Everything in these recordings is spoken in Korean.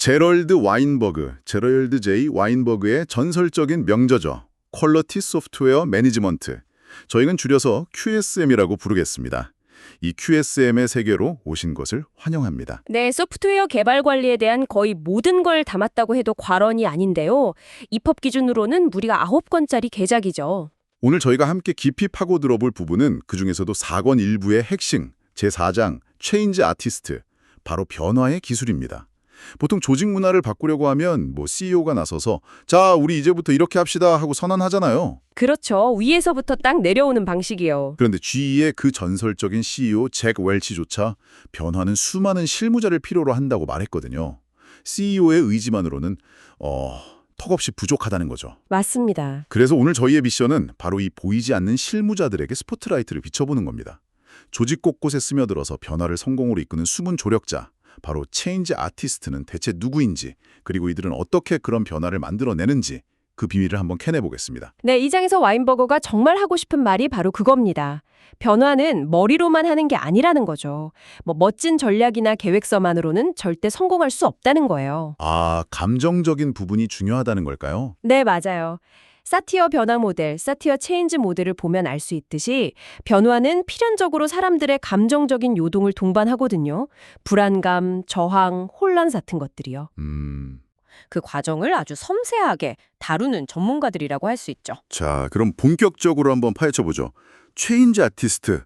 제럴드 J. 와인버그의 전설적인 명저죠. 퀄러티 소프트웨어 매니지먼트. 저희는 줄여서 QSM이라고 부르겠습니다. 이 QSM의 세계로 오신 것을 환영합니다. 네, 소프트웨어 개발 관리에 대한 거의 모든 걸 담았다고 해도 과언이 아닌데요. 입법 기준으로는 무려 9권짜리 개작이죠. 오늘 저희가 함께 깊이 파고 들어볼 부분은 그중에서도 4권 일부의 핵심, 제4장, 체인지 아티스트, 바로 변화의 기술입니다. 보통 조직 문화를 바꾸려고 하면 CEO가 나서서 자, 우리 이제부터 이렇게 합시다 하고 선언하잖아요. 그렇죠. 위에서부터 딱 내려오는 방식이요. 그런데 GE의 그 전설적인 CEO 잭 웰치조차 변화는 수많은 실무자를 필요로 한다고 말했거든요. CEO의 의지만으로는 턱없이 부족하다는 거죠. 맞습니다. 그래서 오늘 저희의 미션은 바로 이 보이지 않는 실무자들에게 스포트라이트를 비춰보는 겁니다. 조직 곳곳에 스며들어서 변화를 성공으로 이끄는 숨은 조력자, 바로 체인지 아티스트는 대체 누구인지, 그리고 이들은 어떻게 그런 변화를 만들어내는지 그 비밀을 한번 캐내보겠습니다. 네, 이 장에서 와인버거가 정말 하고 싶은 말이 바로 그겁니다. 변화는 머리로만 하는 게 아니라는 거죠. 멋진 전략이나 계획서만으로는 절대 성공할 수 없다는 거예요. 아, 감정적인 부분이 중요하다는 걸까요? 네, 맞아요. 사티어 변화 모델, 사티어 체인지 모델을 보면 알 수 있듯이 변화는 필연적으로 사람들의 감정적인 요동을 동반하거든요. 불안감, 저항, 혼란 같은 것들이요. 그 과정을 아주 섬세하게 다루는 전문가들이라고 할 수 있죠. 자, 그럼 본격적으로 한번 파헤쳐보죠. 체인지 아티스트.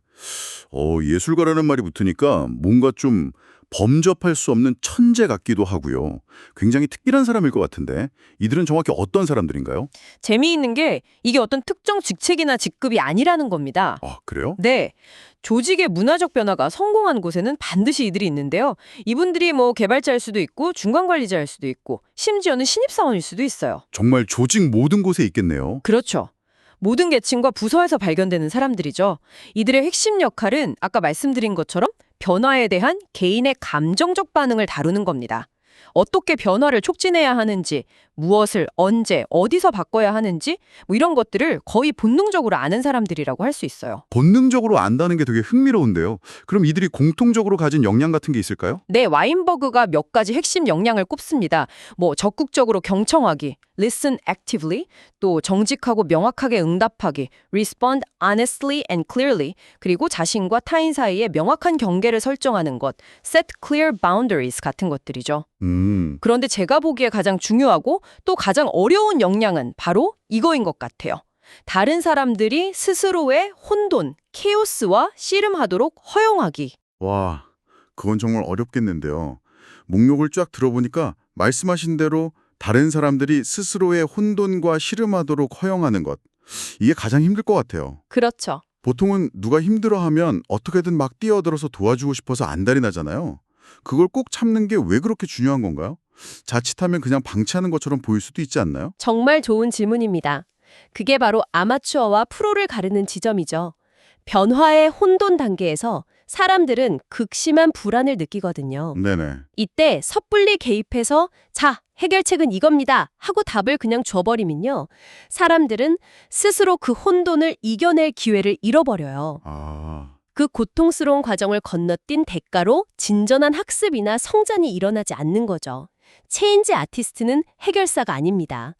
예술가라는 말이 붙으니까 뭔가 좀 범접할 수 없는 천재 같기도 하고요. 굉장히 특별한 사람일 것 같은데 이들은 정확히 어떤 사람들인가요? 재미있는 게 이게 어떤 특정 직책이나 직급이 아니라는 겁니다. 아, 그래요? 네. 조직의 문화적 변화가 성공한 곳에는 반드시 이들이 있는데요. 이분들이 개발자일 수도 있고 중간 관리자일 수도 있고 심지어는 신입사원일 수도 있어요. 정말 조직 모든 곳에 있겠네요. 그렇죠. 모든 계층과 부서에서 발견되는 사람들이죠. 이들의 핵심 역할은 아까 말씀드린 것처럼 변화에 대한 개인의 감정적 반응을 다루는 겁니다. 어떻게 변화를 촉진해야 하는지, 무엇을 언제, 어디서 바꿔야 하는지 이런 것들을 거의 본능적으로 아는 사람들이라고 할 수 있어요. 본능적으로 안다는 게 되게 흥미로운데요. 그럼 이들이 공통적으로 가진 역량 같은 게 있을까요? 네, 와인버그가 몇 가지 핵심 역량을 꼽습니다. 적극적으로 경청하기, listen actively, 또 정직하고 명확하게 응답하기, respond honestly and clearly, 그리고 자신과 타인 사이에 명확한 경계를 설정하는 것, set clear boundaries 같은 것들이죠. 그런데 제가 보기에 가장 중요하고 또 가장 어려운 역량은 바로 이거인 것 같아요. 다른 사람들이 스스로의 혼돈, 케오스와 씨름하도록 허용하기. 와, 그건 정말 어렵겠는데요. 목록을 쫙 들어보니까 말씀하신 대로 다른 사람들이 스스로의 혼돈과 씨름하도록 허용하는 것, 이게 가장 힘들 것 같아요. 그렇죠. 보통은 누가 힘들어하면 어떻게든 막 뛰어들어서 도와주고 싶어서 안달이 나잖아요. 그걸 꼭 참는 게 왜 그렇게 중요한 건가요? 자칫하면 그냥 방치하는 것처럼 보일 수도 있지 않나요? 정말 좋은 질문입니다. 그게 바로 아마추어와 프로를 가르는 지점이죠. 변화의 혼돈 단계에서 사람들은 극심한 불안을 느끼거든요. 네네. 이때 섣불리 개입해서 자, 해결책은 이겁니다 하고 답을 그냥 줘버리면요. 사람들은 스스로 그 혼돈을 이겨낼 기회를 잃어버려요. 그 고통스러운 과정을 건너뛴 대가로 진전한 학습이나 성장이 일어나지 않는 거죠. 체인지 아티스트는 해결사가 아닙니다.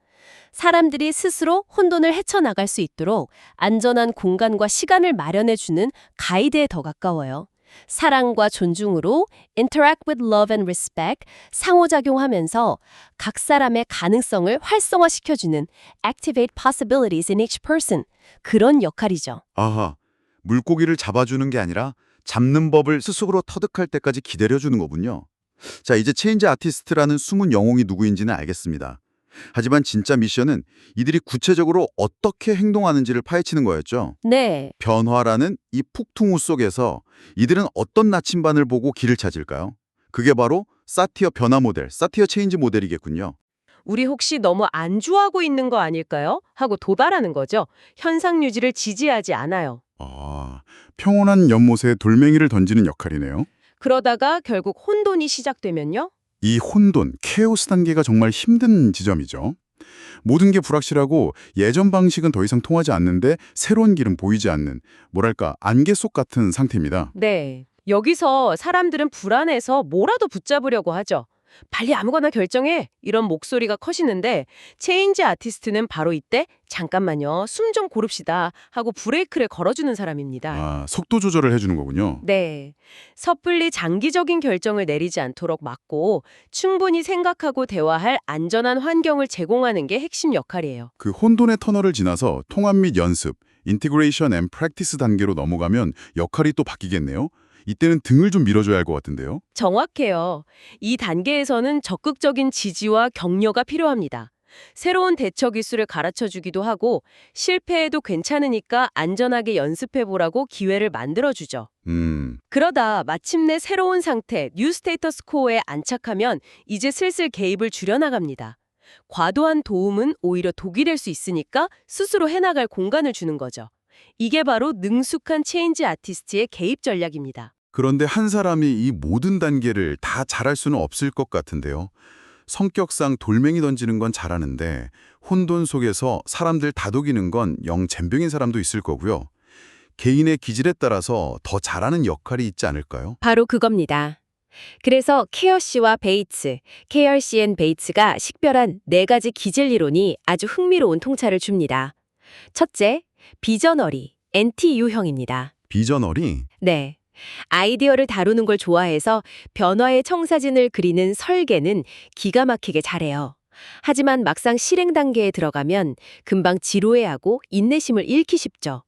사람들이 스스로 혼돈을 헤쳐나갈 수 있도록 안전한 공간과 시간을 마련해주는 가이드에 더 가까워요. 사랑과 존중으로 interact with love and respect, 상호작용하면서 각 사람의 가능성을 활성화시켜주는 activate possibilities in each person, 그런 역할이죠. 아하, 물고기를 잡아주는 게 아니라 잡는 법을 스스로 터득할 때까지 기다려주는 거군요. 자, 이제 체인지 아티스트라는 숨은 영웅이 누구인지는 알겠습니다. 하지만 진짜 미션은 이들이 구체적으로 어떻게 행동하는지를 파헤치는 거였죠. 네. 변화라는 이 폭풍우 속에서 이들은 어떤 나침반을 보고 길을 찾을까요? 그게 바로 사티어 변화 모델, 사티어 체인지 모델이겠군요. 우리 혹시 너무 안주하고 있는 거 아닐까요? 하고 도발하는 거죠. 현상 유지를 지지하지 않아요. 아, 평온한 연못에 돌멩이를 던지는 역할이네요. 그러다가 결국 혼돈이 시작되면요. 이 혼돈, 케오스 단계가 정말 힘든 지점이죠. 모든 게 불확실하고 예전 방식은 더 이상 통하지 않는데 새로운 길은 보이지 않는, 뭐랄까, 안개 속 같은 상태입니다. 네. 여기서 사람들은 불안해서 뭐라도 붙잡으려고 하죠. 빨리 아무거나 결정해. 이런 목소리가 커지는데 체인지 아티스트는 바로 이때 잠깐만요. 숨 좀 고릅시다 하고 브레이크를 걸어주는 사람입니다. 아, 속도 조절을 해주는 거군요. 네. 섣불리 장기적인 결정을 내리지 않도록 막고 충분히 생각하고 대화할 안전한 환경을 제공하는 게 핵심 역할이에요. 그 혼돈의 터널을 지나서 통합 및 연습, 인티그레이션 앤 프랙티스 단계로 넘어가면 역할이 또 바뀌겠네요. 이때는 등을 좀 밀어줘야 할 것 같은데요. 정확해요. 이 단계에서는 적극적인 지지와 격려가 필요합니다. 새로운 대처 기술을 가르쳐 주기도 하고 실패해도 괜찮으니까 안전하게 연습해 보라고 기회를 만들어 주죠. 그러다 마침내 새로운 상태, 뉴 스테이터스 코어에 안착하면 이제 슬슬 개입을 줄여나갑니다. 과도한 도움은 오히려 독이 될 수 있으니까 스스로 해나갈 공간을 주는 거죠. 이게 바로 능숙한 체인지 아티스트의 개입 전략입니다. 그런데 한 사람이 이 모든 단계를 다 잘할 수는 없을 것 같은데요. 성격상 돌멩이 던지는 건 잘하는데 혼돈 속에서 사람들 다독이는 건 영 젬병인 사람도 있을 거고요. 개인의 기질에 따라서 더 잘하는 역할이 있지 않을까요? 바로 그겁니다. 그래서 케어씨와 베이츠, 케어씨 앤 베이츠가 식별한 4가지 기질리론이 아주 흥미로운 통찰을 줍니다. 첫째, 비저너리, NT 유형입니다. 비저너리? 네. 아이디어를 다루는 걸 좋아해서 변화의 청사진을 그리는 설계는 기가 막히게 잘해요. 하지만 막상 실행 단계에 들어가면 금방 지루해하고 인내심을 잃기 쉽죠.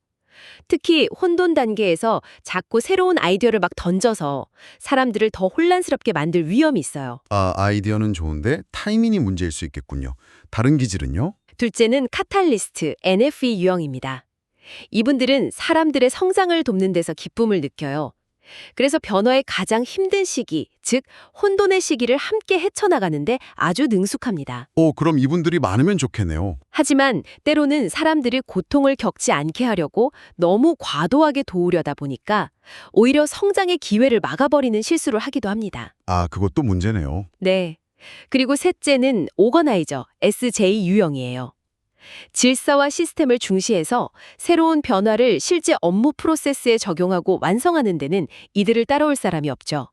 특히 혼돈 단계에서 자꾸 새로운 아이디어를 막 던져서 사람들을 더 혼란스럽게 만들 위험이 있어요. 아, 아이디어는 좋은데 타이밍이 문제일 수 있겠군요. 다른 기질은요? 둘째는 카탈리스트, NFE 유형입니다. 이분들은 사람들의 성장을 돕는 데서 기쁨을 느껴요. 그래서 변화의 가장 힘든 시기, 즉 혼돈의 시기를 함께 헤쳐나가는데 아주 능숙합니다. 그럼 이분들이 많으면 좋겠네요. 하지만 때로는 사람들이 고통을 겪지 않게 하려고 너무 과도하게 도우려다 보니까 오히려 성장의 기회를 막아버리는 실수를 하기도 합니다. 아, 그것도 문제네요. 네. 그리고 셋째는 오거나이저, SJ 유형이에요. 질서와 시스템을 중시해서 새로운 변화를 실제 업무 프로세스에 적용하고 완성하는 데는 이들을 따라올 사람이 없죠.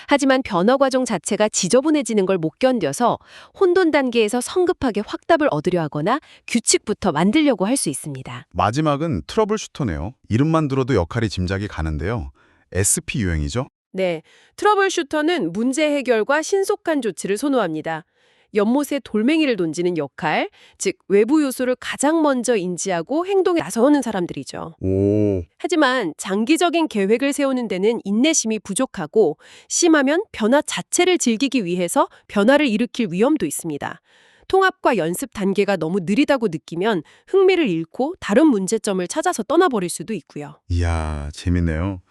하지만 변화 과정 자체가 지저분해지는 걸 못 견뎌서 혼돈 단계에서 성급하게 확답을 얻으려 하거나 규칙부터 만들려고 할 수 있습니다. 마지막은 트러블 슈터네요. 이름만 들어도 역할이 짐작이 가는데요. SP 유형이죠? 네, 트러블 슈터는 문제 해결과 신속한 조치를 선호합니다. 연못에 돌멩이를 던지는 역할, 즉 외부 요소를 가장 먼저 인지하고 행동에 나서는 사람들이죠. 오, 하지만 장기적인 계획을 세우는 데는 인내심이 부족하고 심하면 변화 자체를 즐기기 위해서 변화를 일으킬 위험도 있습니다. 통합과 연습 단계가 너무 느리다고 느끼면 흥미를 잃고 다른 문제점을 찾아서 떠나버릴 수도 있고요. 이야, 재밌네요.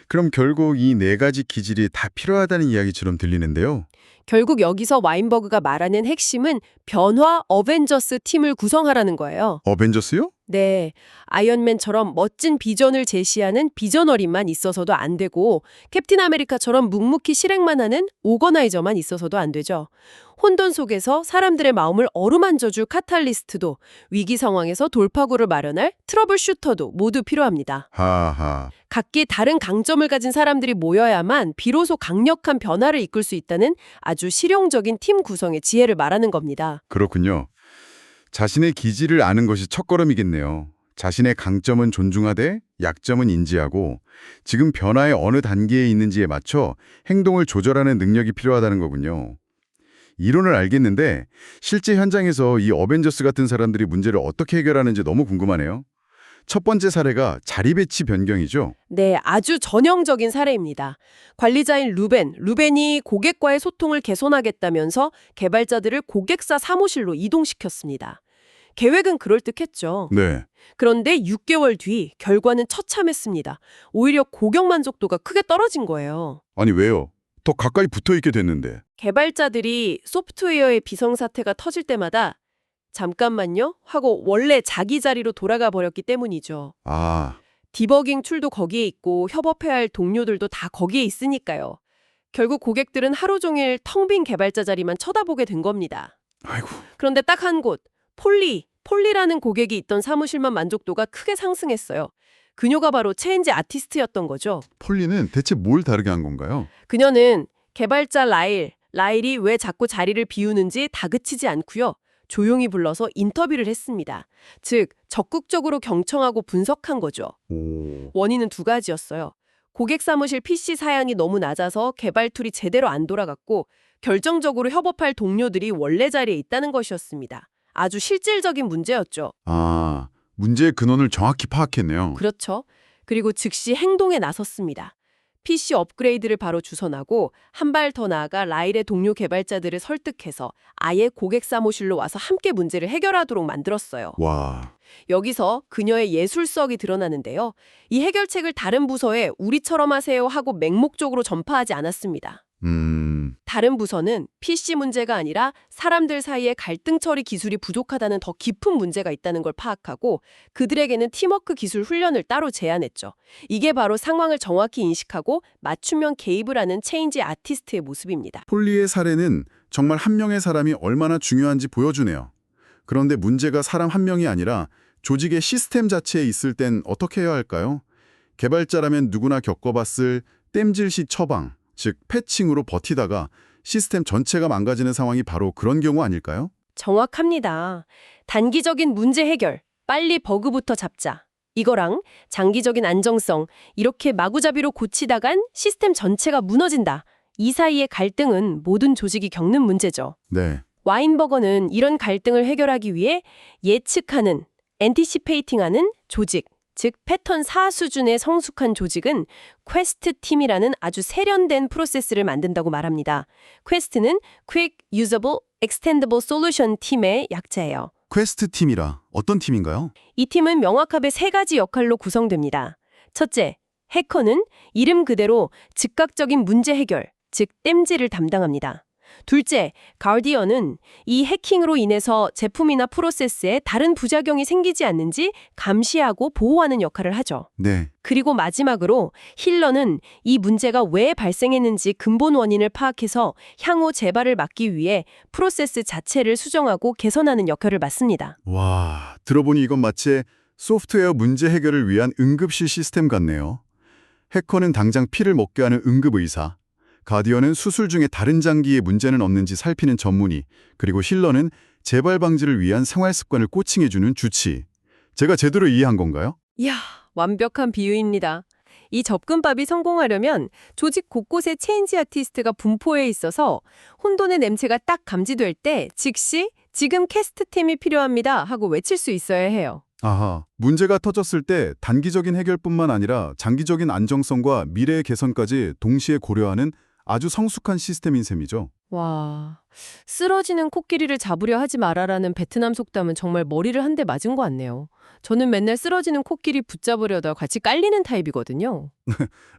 그럼 결국 이 4가지 기질이 다 필요하다는 이야기처럼 들리는데요. 결국 여기서 와인버그가 말하는 핵심은 변화 어벤져스 팀을 구성하라는 거예요. 어벤져스요? 네, 아이언맨처럼 멋진 비전을 제시하는 비저너리만 있어서도 안 되고 캡틴 아메리카처럼 묵묵히 실행만 하는 오거나이저만 있어서도 안 되죠. 혼돈 속에서 사람들의 마음을 어루만져줄 카탈리스트도 위기 상황에서 돌파구를 마련할 트러블 슈터도 모두 필요합니다. 하하. 각기 다른 강점을 가진 사람들이 모여야만 비로소 강력한 변화를 이끌 수 있다는 아주 실용적인 팀 구성의 지혜를 말하는 겁니다. 그렇군요. 자신의 기질을 아는 것이 첫걸음이겠네요. 자신의 강점은 존중하되 약점은 인지하고 지금 변화의 어느 단계에 있는지에 맞춰 행동을 조절하는 능력이 필요하다는 거군요. 이론을 알겠는데 실제 현장에서 이 어벤져스 같은 사람들이 문제를 어떻게 해결하는지 너무 궁금하네요. 첫 번째 사례가 자리 배치 변경이죠. 네, 아주 전형적인 사례입니다. 관리자인 루벤이 고객과의 소통을 개선하겠다면서 개발자들을 고객사 사무실로 이동시켰습니다. 계획은 그럴듯했죠. 네. 그런데 6개월 뒤 결과는 처참했습니다. 오히려 고객 만족도가 크게 떨어진 거예요. 아니 왜요? 더 가까이 붙어있게 됐는데. 개발자들이 소프트웨어의 비상사태가 터질 때마다 잠깐만요 하고 원래 자기 자리로 돌아가 버렸기 때문이죠. 아, 디버깅 툴도 거기에 있고 협업해야 할 동료들도 다 거기에 있으니까요. 결국 고객들은 하루 종일 텅 빈 개발자 자리만 쳐다보게 된 겁니다. 아이고. 그런데 딱 한 곳, 폴리라는 고객이 있던 사무실만 만족도가 크게 상승했어요. 그녀가 바로 체인지 아티스트였던 거죠. 폴리는 대체 뭘 다르게 한 건가요? 그녀는 개발자 라일이 왜 자꾸 자리를 비우는지 다그치지 않고요. 조용히 불러서 인터뷰를 했습니다. 즉, 적극적으로 경청하고 분석한 거죠. 오. 원인은 두 가지였어요. 고객 사무실 PC 사양이 너무 낮아서 개발 툴이 제대로 안 돌아갔고, 결정적으로 협업할 동료들이 원래 자리에 있다는 것이었습니다. 아주 실질적인 문제였죠. 아, 문제의 근원을 정확히 파악했네요. 그렇죠. 그리고 즉시 행동에 나섰습니다. PC 업그레이드를 바로 주선하고 한 발 더 나아가 라일의 동료 개발자들을 설득해서 아예 고객 사무실로 와서 함께 문제를 해결하도록 만들었어요. 와. 여기서 그녀의 예술성이 드러나는데요. 이 해결책을 다른 부서에 우리처럼 하세요 하고 맹목적으로 전파하지 않았습니다. 다른 부서는 PC 문제가 아니라 사람들 사이에 갈등 처리 기술이 부족하다는 더 깊은 문제가 있다는 걸 파악하고 그들에게는 팀워크 기술 훈련을 따로 제안했죠. 이게 바로 상황을 정확히 인식하고 맞춤형 개입을 하는 체인지 아티스트의 모습입니다. 폴리의 사례는 정말 한 명의 사람이 얼마나 중요한지 보여주네요. 그런데 문제가 사람 한 명이 아니라 조직의 시스템 자체에 있을 땐 어떻게 해야 할까요? 개발자라면 누구나 겪어봤을 땜질 시 처방, 즉 패칭으로 버티다가 시스템 전체가 망가지는 상황이 바로 그런 경우 아닐까요? 정확합니다. 단기적인 문제 해결, 빨리 버그부터 잡자. 이거랑 장기적인 안정성, 이렇게 마구잡이로 고치다간 시스템 전체가 무너진다. 이 사이의 갈등은 모든 조직이 겪는 문제죠. 네. 와인버거는 이런 갈등을 해결하기 위해 예측하는, 엔티시페이팅하는 조직, 즉 패턴 4 수준의 성숙한 조직은 퀘스트 팀이라는 아주 세련된 프로세스를 만든다고 말합니다. 퀘스트는 Quick Usable Extendable Solution 팀의 약자예요. 퀘스트 팀이라 어떤 팀인가요? 이 팀은 명확하게 세 가지 역할로 구성됩니다. 첫째, 해커는 이름 그대로 즉각적인 문제 해결, 즉 땜질을 담당합니다. 둘째, 가디언은 이 해킹으로 인해서 제품이나 프로세스에 다른 부작용이 생기지 않는지 감시하고 보호하는 역할을 하죠. 네. 그리고 마지막으로 힐러는 이 문제가 왜 발생했는지 근본 원인을 파악해서 향후 재발을 막기 위해 프로세스 자체를 수정하고 개선하는 역할을 맡습니다. 와, 들어보니 이건 마치 소프트웨어 문제 해결을 위한 응급실 시스템 같네요. 해커는 당장 피를 먹게 하는 응급의사, 가디언은 수술 중에 다른 장기에 문제는 없는지 살피는 전문의, 그리고 힐러는 재발 방지를 위한 생활 습관을 코칭해주는 주치. 제가 제대로 이해한 건가요? 이야, 완벽한 비유입니다. 이 접근법이 성공하려면 조직 곳곳에 체인지 아티스트가 분포해 있어서 혼돈의 냄새가 딱 감지될 때 즉시 지금 캐스트 팀이 필요합니다 하고 외칠 수 있어야 해요. 아하, 문제가 터졌을 때 단기적인 해결뿐만 아니라 장기적인 안정성과 미래의 개선까지 동시에 고려하는 아주 성숙한 시스템인 셈이죠. 와, 쓰러지는 코끼리를 잡으려 하지 마라라는 베트남 속담은 정말 머리를 한 대 맞은 것 같네요. 저는 맨날 쓰러지는 코끼리 붙잡으려다 같이 깔리는 타입이거든요.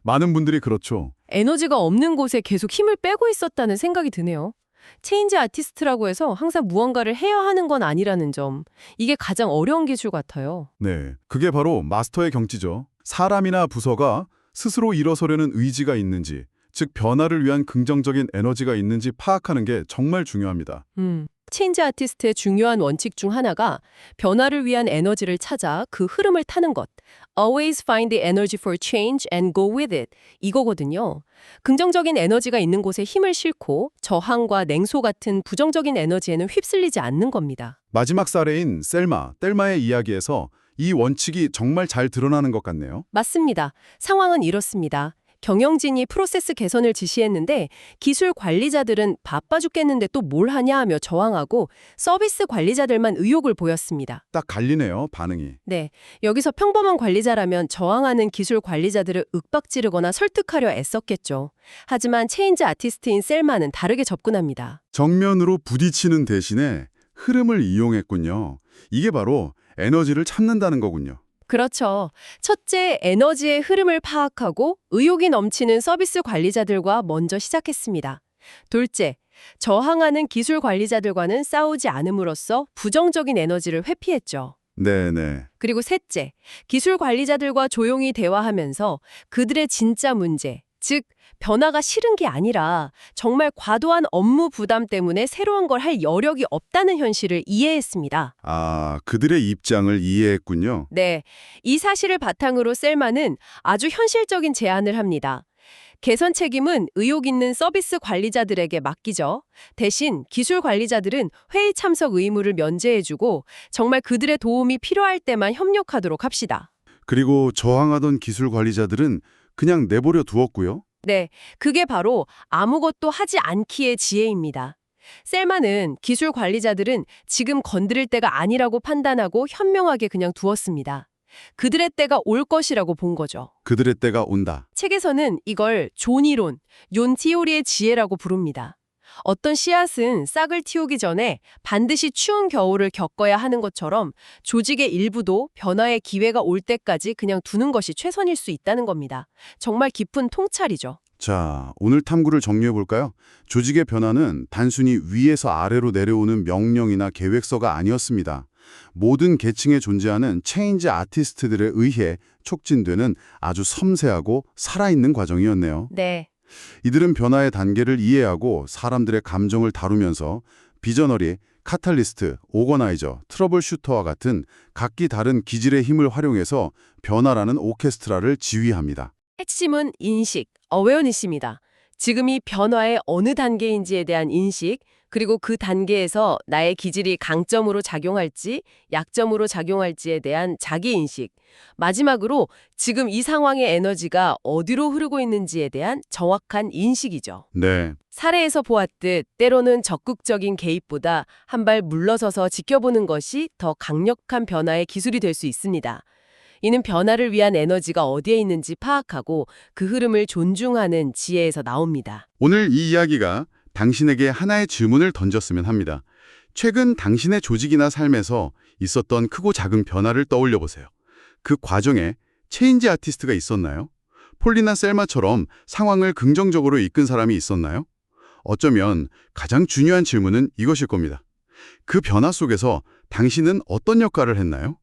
많은 분들이 그렇죠. 에너지가 없는 곳에 계속 힘을 빼고 있었다는 생각이 드네요. 체인지 아티스트라고 해서 항상 무언가를 해야 하는 건 아니라는 점, 이게 가장 어려운 기술 같아요. 네, 그게 바로 마스터의 경지죠. 사람이나 부서가 스스로 일어서려는 의지가 있는지, 즉 변화를 위한 긍정적인 에너지가 있는지 파악하는 게 정말 중요합니다. 체인지 아티스트의 중요한 원칙 중 하나가 변화를 위한 에너지를 찾아 그 흐름을 타는 것. Always find the energy for change and go with it. 이거거든요. 긍정적인 에너지가 있는 곳에 힘을 싣고 저항과 냉소 같은 부정적인 에너지에는 휩쓸리지 않는 겁니다. 마지막 사례인 텔마의 이야기에서 이 원칙이 정말 잘 드러나는 것 같네요. 맞습니다. 상황은 이렇습니다. 경영진이 프로세스 개선을 지시했는데 기술 관리자들은 바빠 죽겠는데 또 뭘 하냐 하며 저항하고 서비스 관리자들만 의욕을 보였습니다. 딱 갈리네요, 반응이. 네, 여기서 평범한 관리자라면 저항하는 기술 관리자들을 윽박지르거나 설득하려 애썼겠죠. 하지만 체인지 아티스트인 셀마는 다르게 접근합니다. 정면으로 부딪히는 대신에 흐름을 이용했군요. 이게 바로 에너지를 참는다는 거군요. 그렇죠. 첫째, 에너지의 흐름을 파악하고 의욕이 넘치는 서비스 관리자들과 먼저 시작했습니다. 둘째, 저항하는 기술 관리자들과는 싸우지 않음으로써 부정적인 에너지를 회피했죠. 네네. 그리고 셋째, 기술 관리자들과 조용히 대화하면서 그들의 진짜 문제, 즉 변화가 싫은 게 아니라 정말 과도한 업무 부담 때문에 새로운 걸 할 여력이 없다는 현실을 이해했습니다. 아, 그들의 입장을 이해했군요. 네, 이 사실을 바탕으로 셀마는 아주 현실적인 제안을 합니다. 개선 책임은 의욕 있는 서비스 관리자들에게 맡기죠. 대신 기술 관리자들은 회의 참석 의무를 면제해주고 정말 그들의 도움이 필요할 때만 협력하도록 합시다. 그리고 저항하던 기술 관리자들은 그냥 내버려 두었고요. 네, 그게 바로 아무것도 하지 않기의 지혜입니다. 셀마는 기술 관리자들은 지금 건드릴 때가 아니라고 판단하고 현명하게 그냥 두었습니다. 그들의 때가 올 것이라고 본 거죠. 그들의 때가 온다. 책에서는 이걸 존이론, 욘티오리의 지혜라고 부릅니다. 어떤 씨앗은 싹을 틔우기 전에 반드시 추운 겨울을 겪어야 하는 것처럼 조직의 일부도 변화의 기회가 올 때까지 그냥 두는 것이 최선일 수 있다는 겁니다. 정말 깊은 통찰이죠. 자, 오늘 탐구를 정리해볼까요? 조직의 변화는 단순히 위에서 아래로 내려오는 명령이나 계획서가 아니었습니다. 모든 계층에 존재하는 체인지 아티스트들에 의해 촉진되는 아주 섬세하고 살아있는 과정이었네요. 네. 이들은 변화의 단계를 이해하고 사람들의 감정을 다루면서 비저너리, 카탈리스트, 오거나이저, 트러블 슈터와 같은 각기 다른 기질의 힘을 활용해서 변화라는 오케스트라를 지휘합니다. 핵심은 인식, 어웨어니스입니다. 지금이 변화의 어느 단계인지에 대한 인식, 그리고 그 단계에서 나의 기질이 강점으로 작용할지, 약점으로 작용할지에 대한 자기인식, 마지막으로 지금 이 상황의 에너지가 어디로 흐르고 있는지에 대한 정확한 인식이죠. 네, 사례에서 보았듯 때로는 적극적인 개입보다 한 발 물러서서 지켜보는 것이 더 강력한 변화의 기술이 될 수 있습니다. 이는 변화를 위한 에너지가 어디에 있는지 파악하고 그 흐름을 존중하는 지혜에서 나옵니다. 오늘 이 이야기가 당신에게 하나의 질문을 던졌으면 합니다. 최근 당신의 조직이나 삶에서 있었던 크고 작은 변화를 떠올려 보세요. 그 과정에 체인지 아티스트가 있었나요? 폴리나 셀마처럼 상황을 긍정적으로 이끈 사람이 있었나요? 어쩌면 가장 중요한 질문은 이것일 겁니다. 그 변화 속에서 당신은 어떤 역할을 했나요?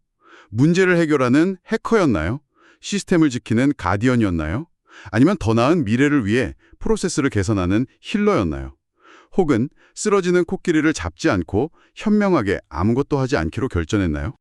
문제를 해결하는 해커였나요? 시스템을 지키는 가디언이었나요? 아니면 더 나은 미래를 위해 프로세스를 개선하는 힐러였나요? 혹은 쓰러지는 코끼리를 잡지 않고 현명하게 아무것도 하지 않기로 결정했나요?